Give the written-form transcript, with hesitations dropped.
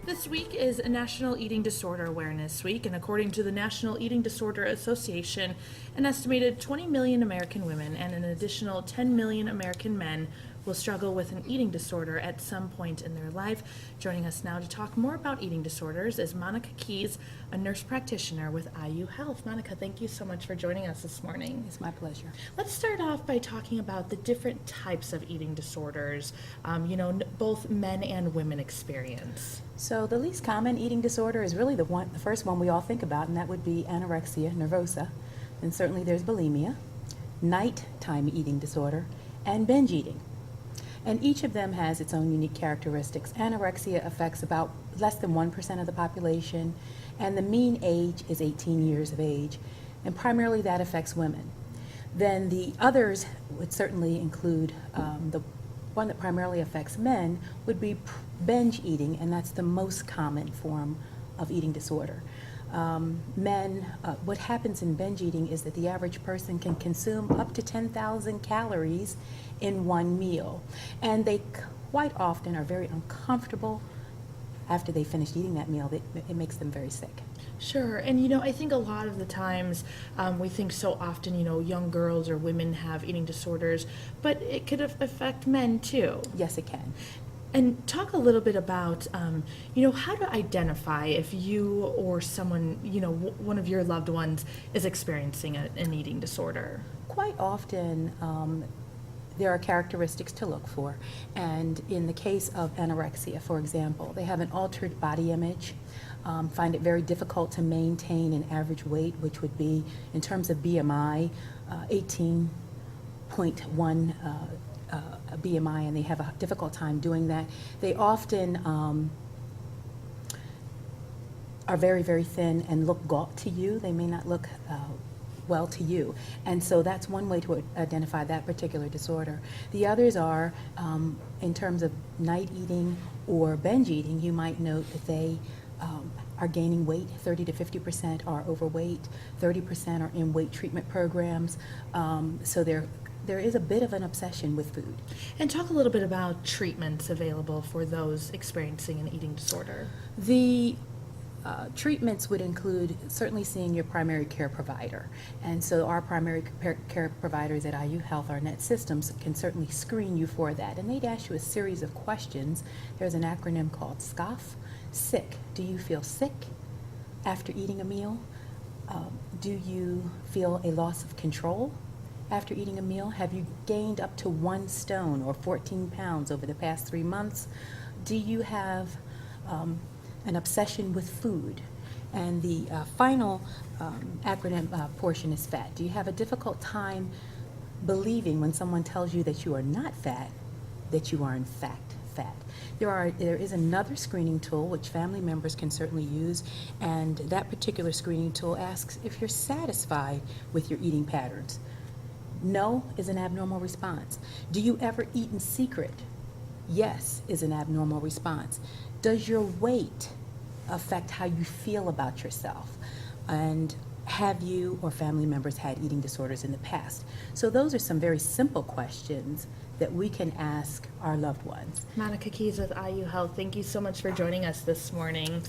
This week is National Eating Disorder Awareness Week, and according to the National Eating Disorder Association, an estimated 20 million American women and an additional 10 million American men will struggle with an eating disorder at some point in their life. Joining us now to talk more about eating disorders is Monica Keys, a nurse practitioner with IU Health. Monica, thank you so much for joining us this morning. It's my pleasure. Let's start off by talking about the different types of eating disorders, both men and women experience. So the least common eating disorder is really the first one we all think about, and that would be anorexia nervosa. And certainly there's bulimia, nighttime eating disorder, and binge eating. And each of them has its own unique characteristics. Anorexia affects about less than 1% of the population, and the mean age is 18 years of age, and primarily that affects women. Then the others would certainly include the one that primarily affects men would be binge eating, and that's the most common form of eating disorder. What happens in binge eating is that the average person can consume up to 10,000 calories in one meal, and they quite often are very uncomfortable after they finished eating that meal. It makes them very sick. Sure, and I think a lot of the times we think so often, young girls or women have eating disorders, but it could affect men too. Yes, it can. And talk a little bit about, how to identify if you or someone, one of your loved ones is experiencing an eating disorder. Quite often, there are characteristics to look for. And in the case of anorexia, for example, they have an altered body image, find it very difficult to maintain an average weight, which would be, in terms of BMI, 18.1 BMI, and they have a difficult time doing that. They often are very, very thin and look gaunt to you. They may not look well to you. And so that's one way to identify that particular disorder. The others are, in terms of night eating or binge eating, you might note that they are gaining weight. 30 to 50% are overweight, 30% are in weight treatment programs. So there is a bit of an obsession with food. And talk a little bit about treatments available for those experiencing an eating disorder. The treatments would include certainly seeing your primary care provider. And so our primary care providers at IU Health, our net systems, can certainly screen you for that. And they'd ask you a series of questions. There's an acronym called SCOFF. Sick. Do you feel sick after eating a meal? Do you feel a loss of control after eating a meal? Have you gained up to 1 stone or 14 pounds over the past 3 months? Do you have an obsession with food? And the final acronym portion is FAT. Do you have a difficult time believing when someone tells you that you are not fat, that you are in fact fat? There is another screening tool which family members can certainly use, and that particular screening tool asks if you're satisfied with your eating patterns. No is an abnormal response. Do you ever eat in secret? Yes is an abnormal response. Does your weight affect how you feel about yourself? And have you or family members had eating disorders in the past? So those are some very simple questions that we can ask our loved ones. Monica Keys with IU Health, thank you so much for joining us this morning.